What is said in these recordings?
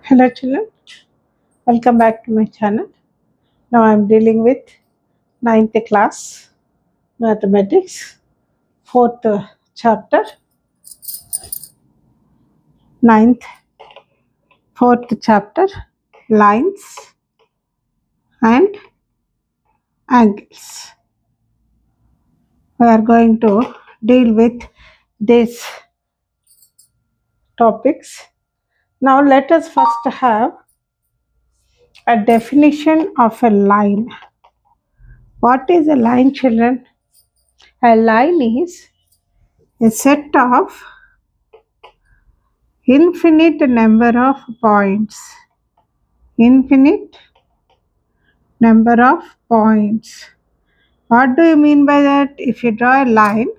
Hello children, welcome back to my channel. Now I am dealing with ninth class mathematics, fourth chapter, ninth, fourth chapter, lines and angles. We are going to deal with these topics. Now let us first have a definition of a line. What is a line, children? A line is a set of infinite number of points. Infinite number of points. What do you mean by that? If you draw a line,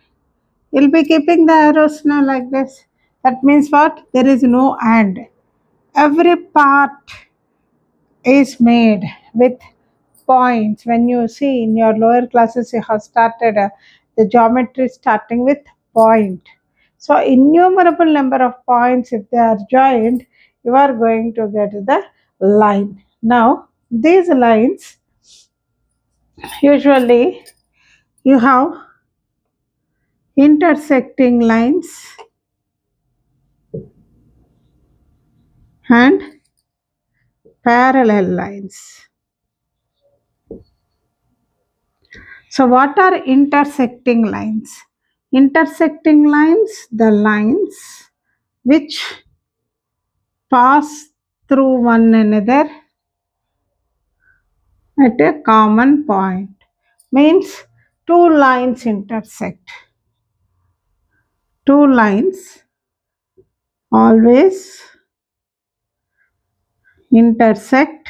you'll be keeping the arrows now like this. That means what? There is no and. Every part is made with points. When you see in your lower classes, you have started the geometry starting with point. So innumerable number of points, if they are joined, you are going to get the line. Now these lines, usually you have intersecting lines and parallel lines. So what are intersecting lines? Intersecting lines, the lines which pass through one another at a common point. Means two lines intersect. Two lines always intersect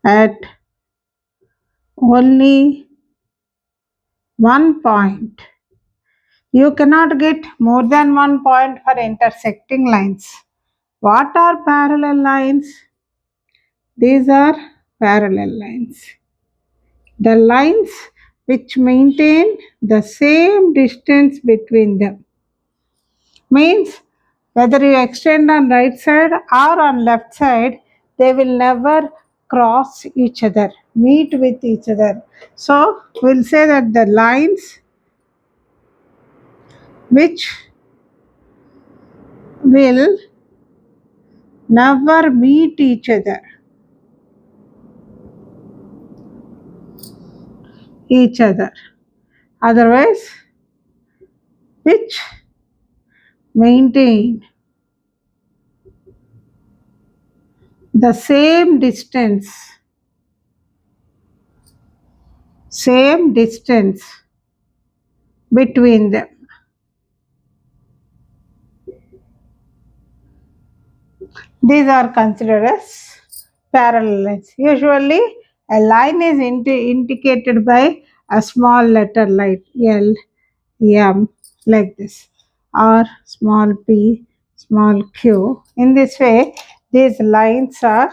at only one point. You cannot get more than one point for intersecting lines. What are parallel lines? These are parallel lines. The lines which maintain the same distance between them. Means whether you extend on right side or on left side, they will never cross each other, meet with each other. So we'll say that the lines which will never meet each other. Otherwise, which maintain the same distance between them. These are considered as parallel lines. Usually, a line is indicated by a small letter like L, M, like this, or small p, small q. In this way, these lines are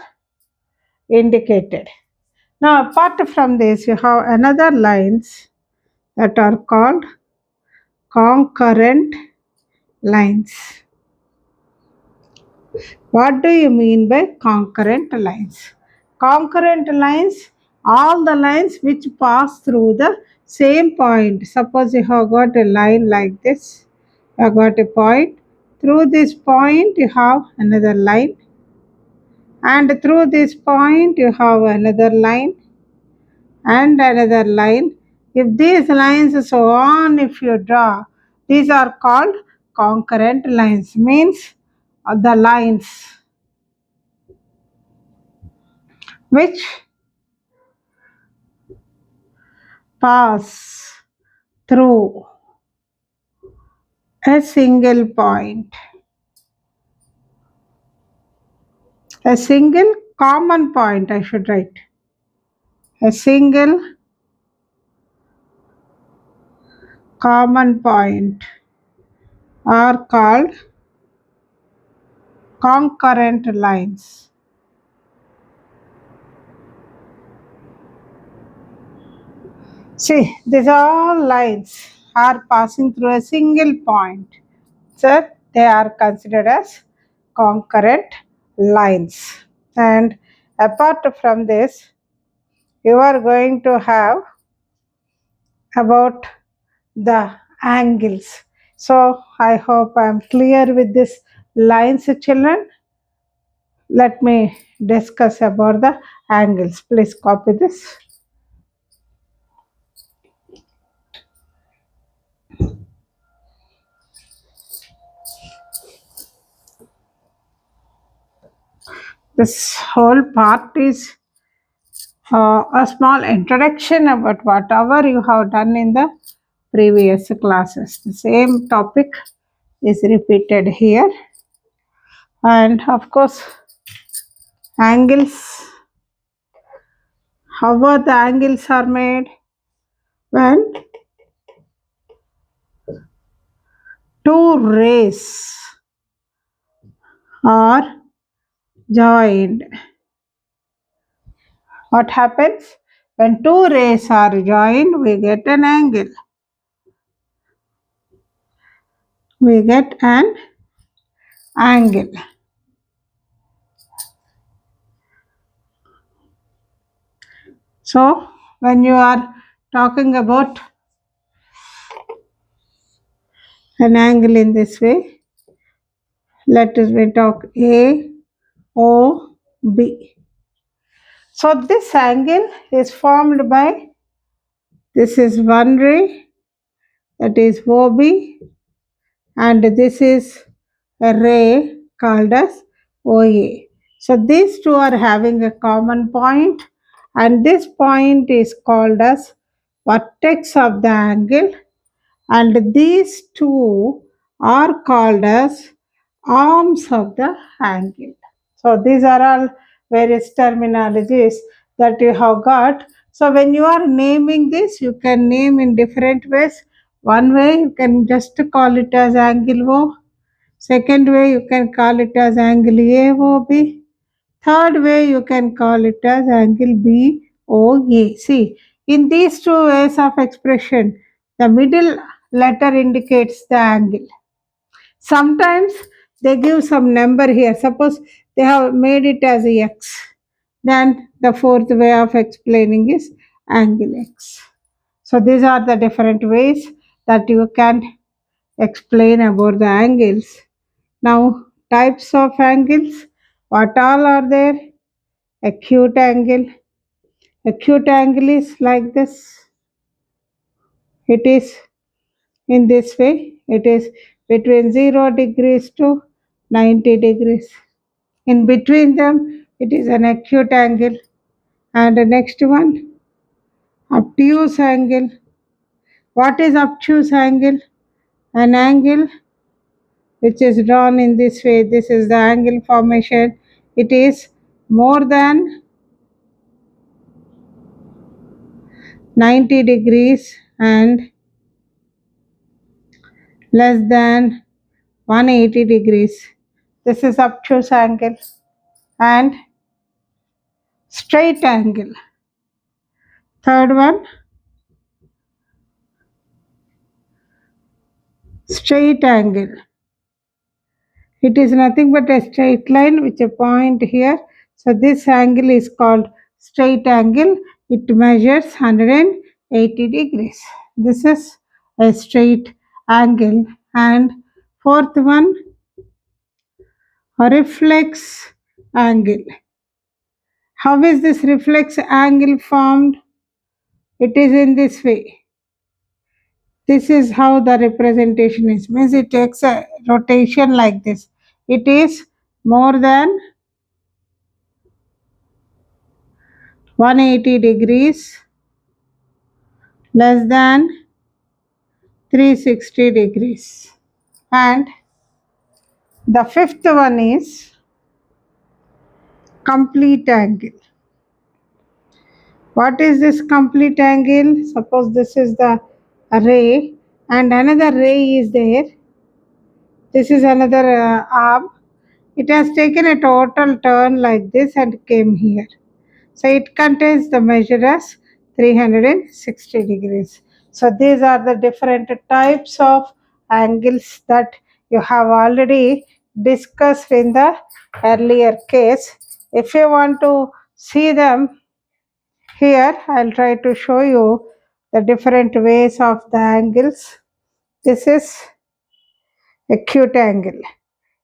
indicated. Now, apart from this, you have another lines that are called concurrent lines. What do you mean by concurrent lines? Concurrent lines, all the lines which pass through the same point. Suppose you have got a line like this, you have got a point. Through this point, you have another line, and through this point, you have another line and another line. If these lines so on, if you draw, these are called concurrent lines. Means the lines which pass through a single point, a single common point, I should write. A single common point are called concurrent lines. See, these all lines are passing through a single point. So they are considered as concurrent lines. And apart from this, you are going to have about the angles. So I hope I am clear with this lines, children. Let me discuss about the angles. Please copy this. This whole part is a small introduction about whatever you have done in the previous classes. The same topic is repeated here, and of course angles, how are the angles are made? When two rays are joined, what happens? When two rays are joined, we get an angle. We get an angle. So when you are talking about an angle in this way, let us we talk A, O, B. So this angle is formed by, this is one ray, that is OB, and this is a ray called as OA. So these two are having a common point, and this point is called as vertex of the angle, and these two are called as arms of the angle. So these are all various terminologies that you have got. So when you are naming this, you can name in different ways. One way you can just call it as angle O. Second way you can call it as angle AOB. Third way you can call it as angle BOA. See, in these two ways of expression, the middle letter indicates the angle. Sometimes they give some number here. Suppose they have made it as a x. Then the fourth way of explaining is angle x. So these are the different ways that you can explain about the angles. Now, types of angles. What all are there? Acute angle. Acute angle is like this. It is in this way. It is between 0 degrees to 90 degrees. In between them, it is an acute angle. And the next one, obtuse angle. What is obtuse angle? An angle which is drawn in this way. This is the angle formation. It is more than 90 degrees and less than 180 degrees. This is obtuse angle. And straight angle. Third one, straight angle. It is nothing but a straight line with a point here. So this angle is called straight angle. It measures 180 degrees. This is a straight angle. And fourth one, a reflex angle. How is this reflex angle formed? It is in this way. This is how the representation is. Means it takes a rotation like this. It is more than 180 degrees, less than 360 degrees. And the fifth one is complete angle. What is this complete angle? Suppose this is the ray and another ray is there. This is another arm. It has taken a total turn like this and came here. So it contains the measure as 360 degrees. So these are the different types of angles that you have already discussed in the earlier case. If you want to see them here, I'll try to show you the different ways of the angles. This is acute angle,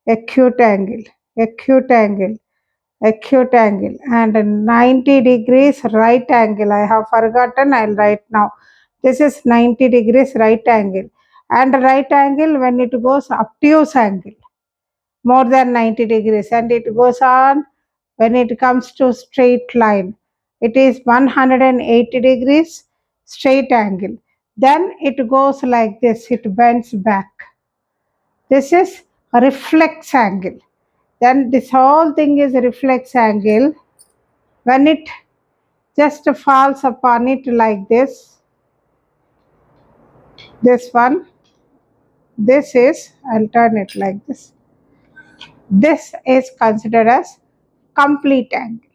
acute angle, acute angle, acute angle, and 90 degrees right angle. I have forgotten, I'll write now. This is 90 degrees right angle, and right angle when it goes obtuse angle more than 90 degrees, and it goes on when it comes to straight line. It is 180 degrees straight angle. Then it goes like this, it bends back. This is a reflex angle. Then this whole thing is a reflex angle. When it just falls upon it like this one, this is, I'll turn it like this is considered as complete angle.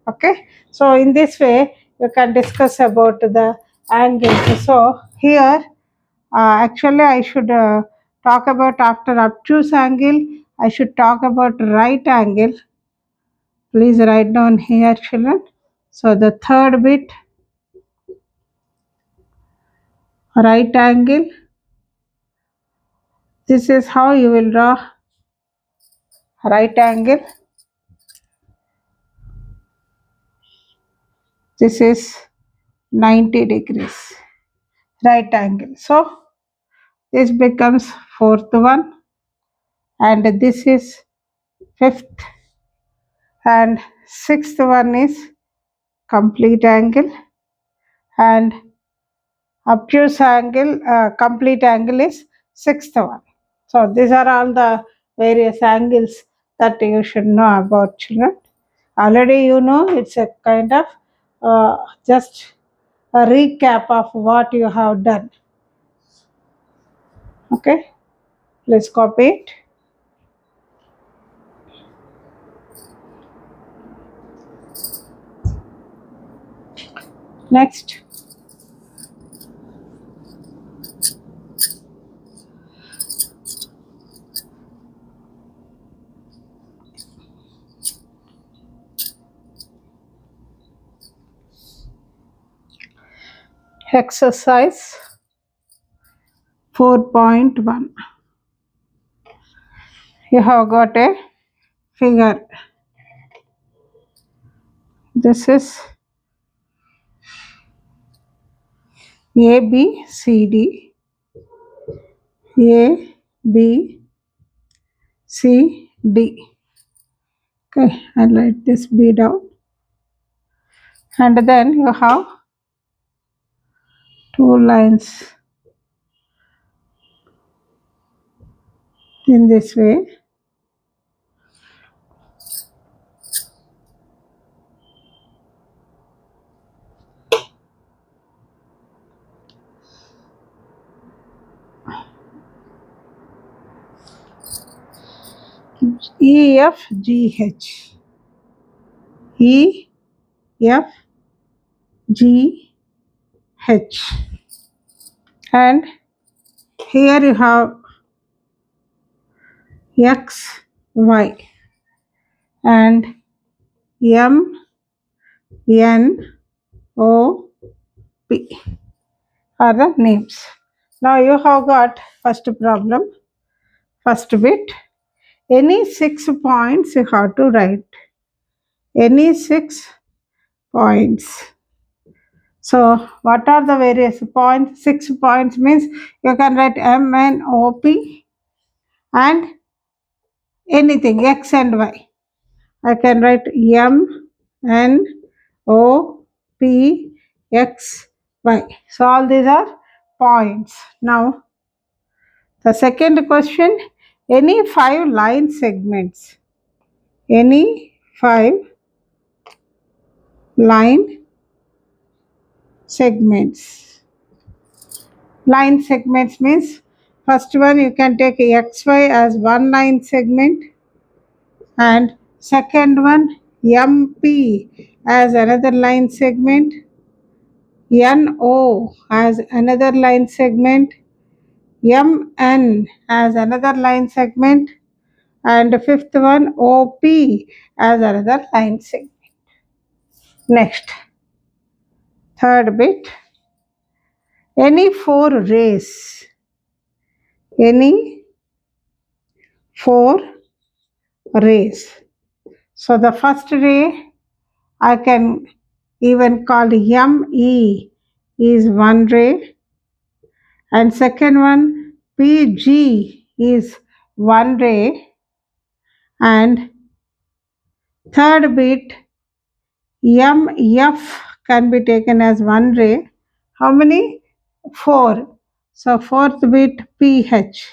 Okay, so in this way you can discuss about the angles. So here actually I should talk about, after obtuse angle I should talk about right angle. Please write down here, children. So the third bit, right angle. This is how you will draw right angle. This is 90 degrees right angle. So this becomes fourth one, and this is fifth, and sixth one is complete angle, and obtuse angle, complete angle is sixth one. So these are all the various angles that you should know about, children. Already you know, it's a kind of just a recap of what you have done. Okay, please copy it. Next, exercise 4.1. You have got a figure. This is A, B, C, D. A, B, C, D. Okay, I'll write this B down. And then you have two lines in this way. E, F, G, H. E, F, G, H. And here you have X, Y, and M, N, O, P are the names. Now you have got first problem, first bit. Any 6 points you have to write. Any 6 points. So what are the various points? 6 points means you can write M, N, O, P and anything X and Y. I can write M, N, O, P, X, Y. So all these are points. Now the second question, any 5 line segments. Any 5 line segments. Line segments means first one you can take XY as one line segment, and second one MP as another line segment, NO as another line segment, MN as another line segment, and fifth one OP as another line segment. Next, third bit, any four rays, any four rays. So the first ray I can even call ME is one ray, and second one PG is one ray, and third bit MF can be taken as one ray. How many? Four. So fourth bit PH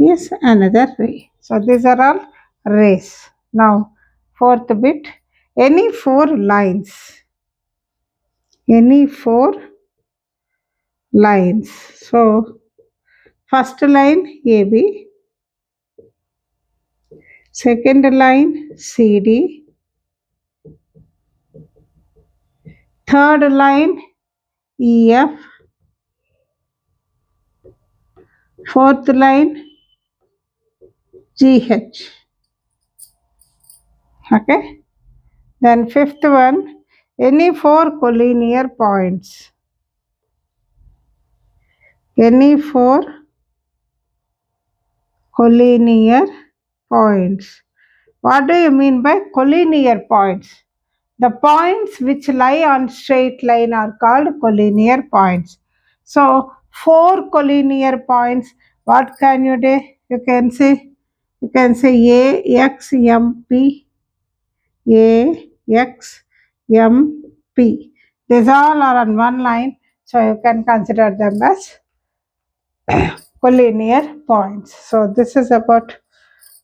is another ray. So these are all rays. Now fourth bit, any four lines. Any four lines. So first line AB, second line CD, third line EF, fourth line GH. Okay. Then fifth one, any four collinear points. Any four collinear points. What do you mean by collinear points? The points which lie on straight line are called collinear points. So four collinear points, what can you do? You can say AXMP, AXMP. These all are on one line, so you can consider them as collinear points. So this is about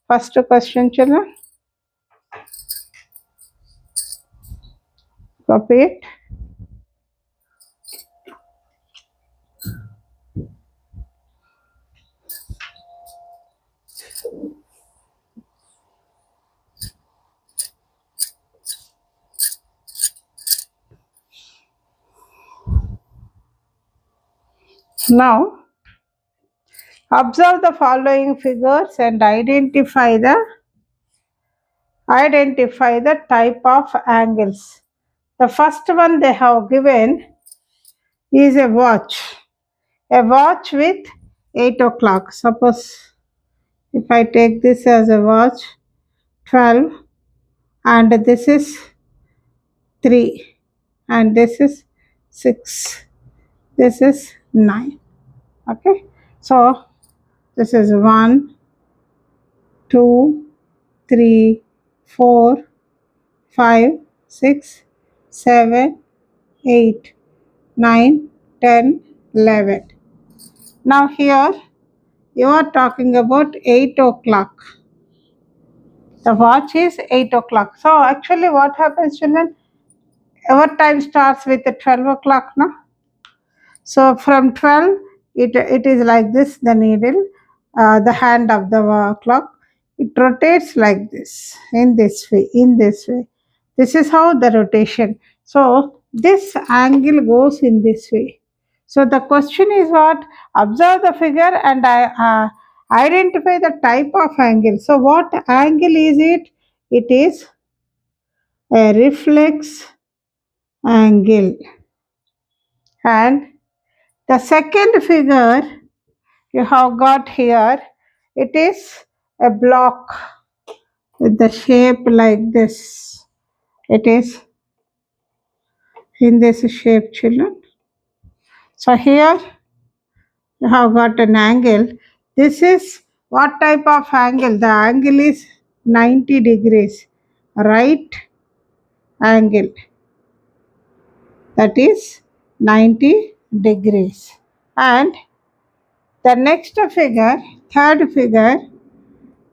first question, children. Copy it. Now observe the following figures and identify the type of angles. The first one they have given is a watch with 8 o'clock. Suppose if I take this as a watch, 12, and this is 3, and this is 6, this is 9. Okay, so this is 1, 2, 3, 4, 5, 6, 7, 8, 9, 10, 11. Now here you are talking about 8 o'clock. The watch is 8 o'clock. So actually what happens, children? Our time starts with the 12 o'clock now. So from 12, it is like this, the needle, the hand of the clock. It rotates like this, in this way, in this way. This is how the rotation. So this angle goes in this way. So the question is what? Observe the figure and identify the type of angle. So what angle is it? It is a reflex angle. And the second figure you have got here, it is a block with the shape like this. It is in this shape, children. So here you have got an angle. This is what type of angle? The angle is 90 degrees, right angle. That is 90 degrees. And the next figure, third figure,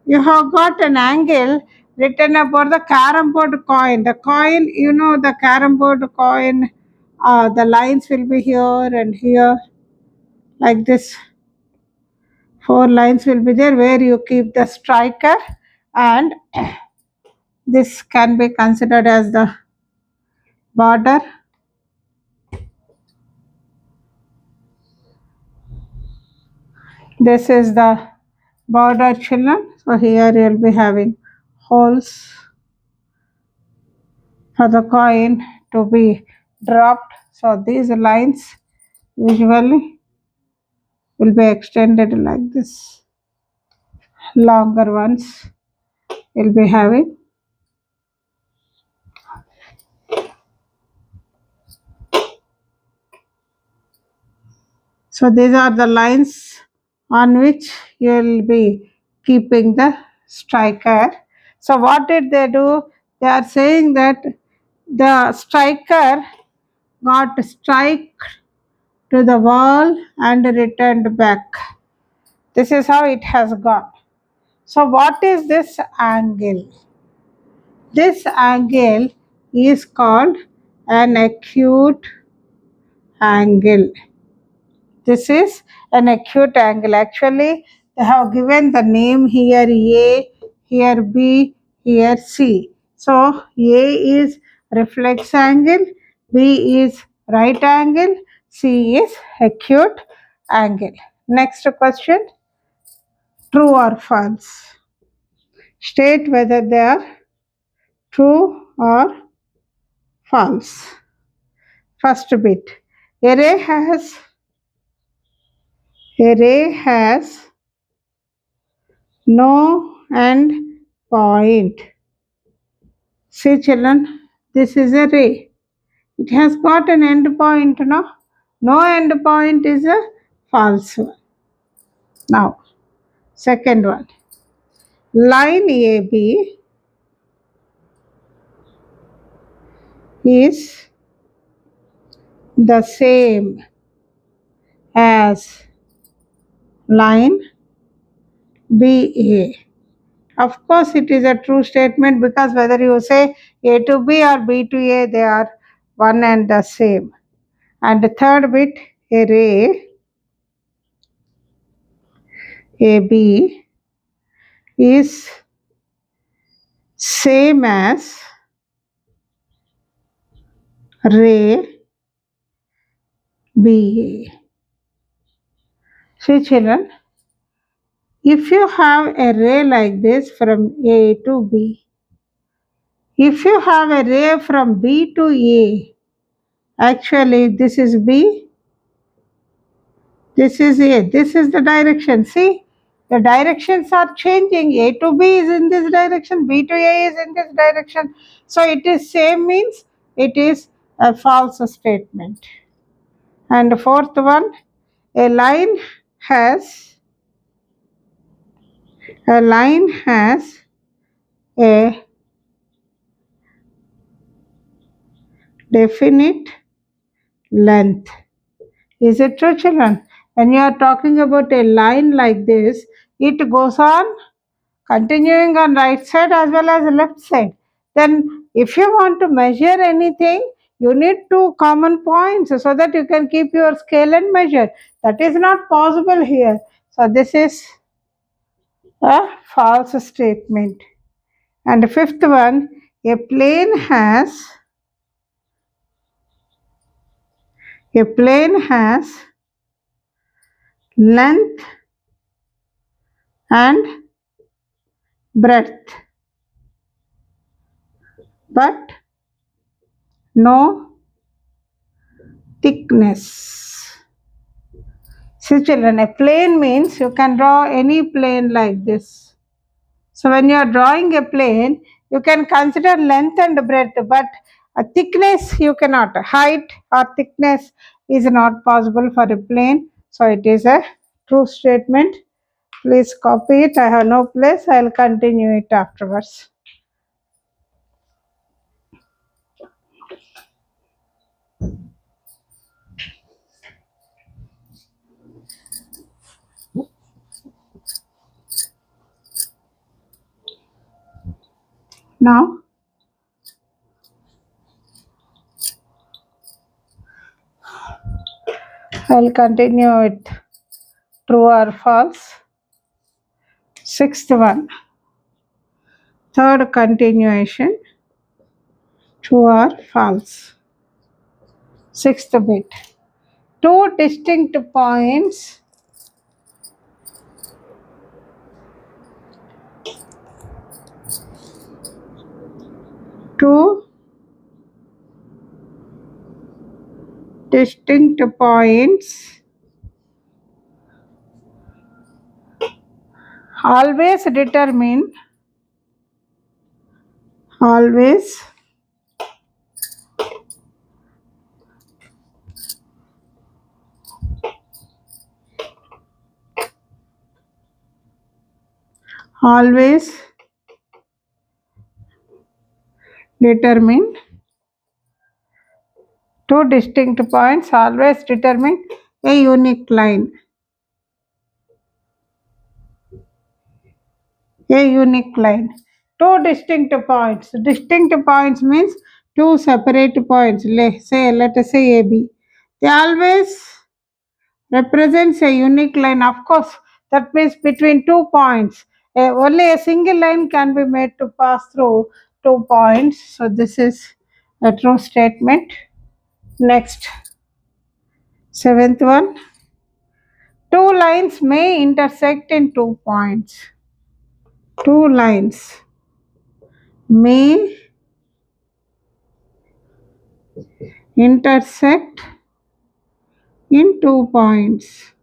you have got an angle written about the carom board coin. The coin, you know, the carom board coin, the lines will be here and here, like this. 4 lines will be there where you keep the striker, and this can be considered as the border. This is the border, children. So here you'll be having holes for the coin to be dropped. So these lines usually will be extended like this. Longer ones will be having. So these are the lines on which you will be keeping the striker. So what did they do? They are saying that the striker got struck to the wall and returned back. This is how it has gone. So what is this angle? This angle is called an acute angle. This is an acute angle. Actually, they have given the name here A, here B, here C. So A is reflex angle, B is right angle, C is acute angle. Next question, true or false? State whether they are true or false. First bit, a ray has no end point. See children, this is a ray. It has got an end point, no? No end point is a false one. Now, second one. Line AB is the same as line BA. Of course, it is a true statement because whether you say A to B or B to A, they are one and the same. And the third bit, a ray AB is same as ray BA. See children, if you have a ray like this from A to B, if you have a ray from B to A, actually this is B, this is A, this is the direction. See, the directions are changing. A to B is in this direction, B to A is in this direction. So it is same means it is a false statement. And the fourth one, a line has a definite length. Is it true, children? When you are talking about a line like this, it goes on continuing on right side as well as left side. Then if you want to measure anything, you need two common points so that you can keep your scale and measure. That is not possible here. So this is a false statement. And the fifth one, a plane has length and breadth, but no thickness. See children, a plane means you can draw any plane like this. So when you are drawing a plane, you can consider length and breadth, but a thickness you cannot. Height or thickness is not possible for a plane. So it is a true statement. Please copy it. I have no place. I will continue it afterwards. Now, I will continue with true or false. Sixth one. Third continuation. True or false. Sixth bit. Two distinct points distinct points always determine always always determine two distinct points always determine a unique line. A unique line. Two distinct points. Distinct points means two separate points. Let us say AB. They always represents a unique line. Of course, that means between 2 points. Only a single line can be made to pass through 2 points. So this is a true statement. Next, seventh one. Two lines may intersect in 2 points. Two lines may intersect in 2 points.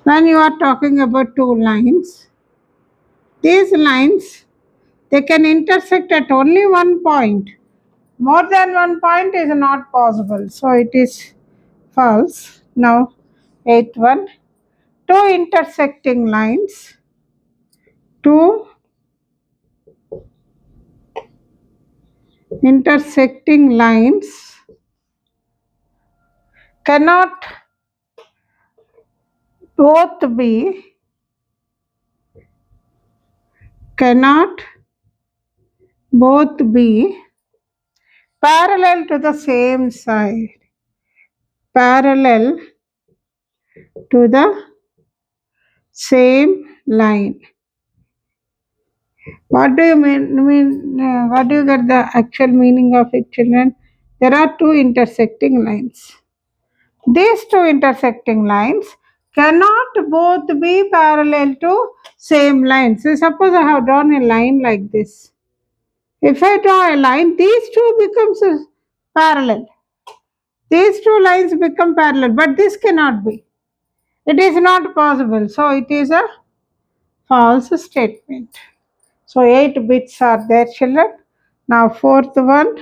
When you are talking about two lines, these lines they can intersect at only one point. More than one point is not possible, so it is false. Now, eighth one, two intersecting lines, two intersecting lines cannot both be cannot both be parallel to the same side. Parallel to the same line. What do you mean? What do you get the actual meaning of it, children? There are two intersecting lines. These two intersecting lines cannot both be parallel to same line. So suppose I have drawn a line like this. If I draw a line, these two becomes parallel. These two lines become parallel, but this cannot be. It is not possible. So it is a false statement. So 8 bits are there, children. Now fourth one.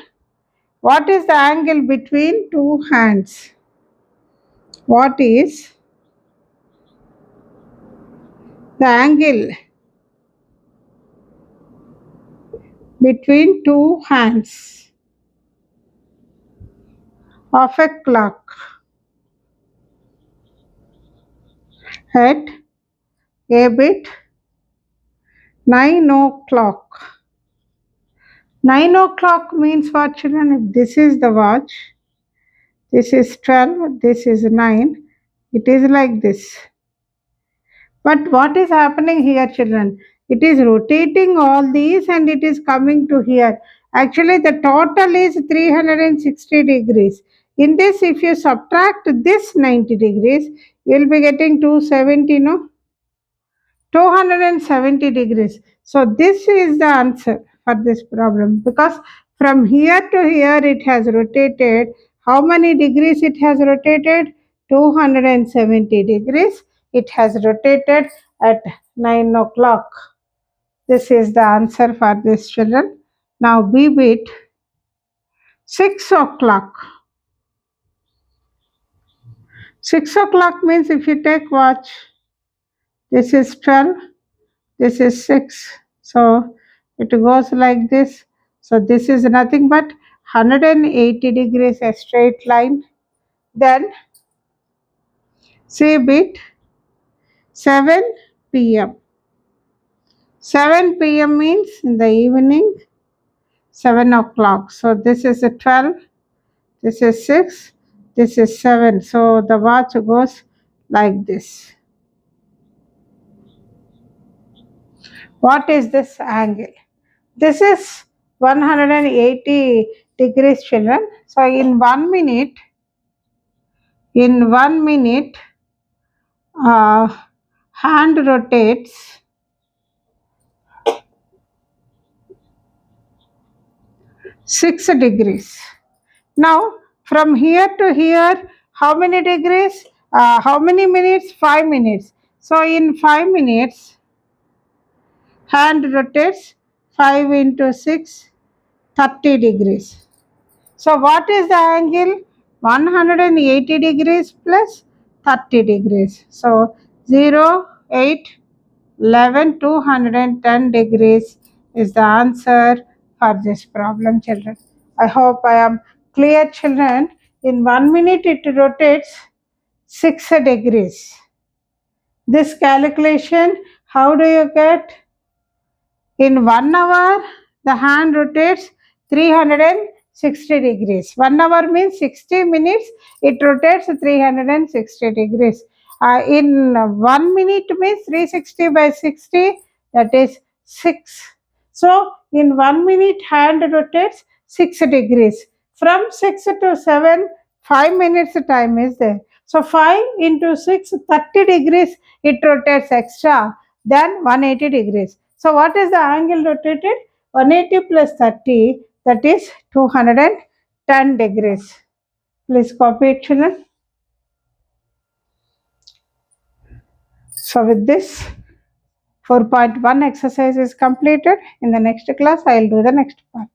What is the angle between two hands? What is the angle between two hands of a clock at a bit 9 o'clock? 9 o'clock means what, children? If this is the watch, this is 12, this is 9, it is like this. But what is happening here, children? It is rotating all these and it is coming to here. Actually, the total is 360 degrees. In this, if you subtract this 90 degrees, you will be getting 270, no? 270 degrees. So this is the answer for this problem, because from here to here it has rotated. How many degrees it has rotated? 270 degrees. It has rotated at 9 o'clock. This is the answer for this, children. Now B bit 6 o'clock. 6 o'clock means if you take watch, this is 12, this is 6, so it goes like this. So this is nothing but 180 degrees, a straight line. Then C bit 7 p.m. 7 p.m. means in the evening, 7 o'clock. So this is a 12, this is 6, this is 7. So the watch goes like this. What is this angle? This is 180 degrees, children. So in 1 minute, hand rotates 6 degrees. Now from here to here, how many degrees? How many minutes? 5 minutes. So in 5 minutes, hand rotates 5 into 6, 30 degrees. So what is the angle? 180 degrees plus 30 degrees. So 0, 8, 11, 210 degrees is the answer for this problem, children. I hope I am clear, children. In 1 minute it rotates 6 degrees. This calculation, how do you get? In 1 hour, the hand rotates 360 degrees. 1 hour means 60 minutes, it rotates 360 degrees. In 1 minute means 360 by 60, that is 6. So, in 1 minute, hand rotates 6 degrees. From 6 to 7, 5 minutes time is there. So, 5 into 6, 30 degrees, it rotates extra than 180 degrees. So what is the angle rotated? 180 plus 30, that is 210 degrees. Please copy it, children. So with this, 4.1 exercise is completed. In the next class, I will do the next part.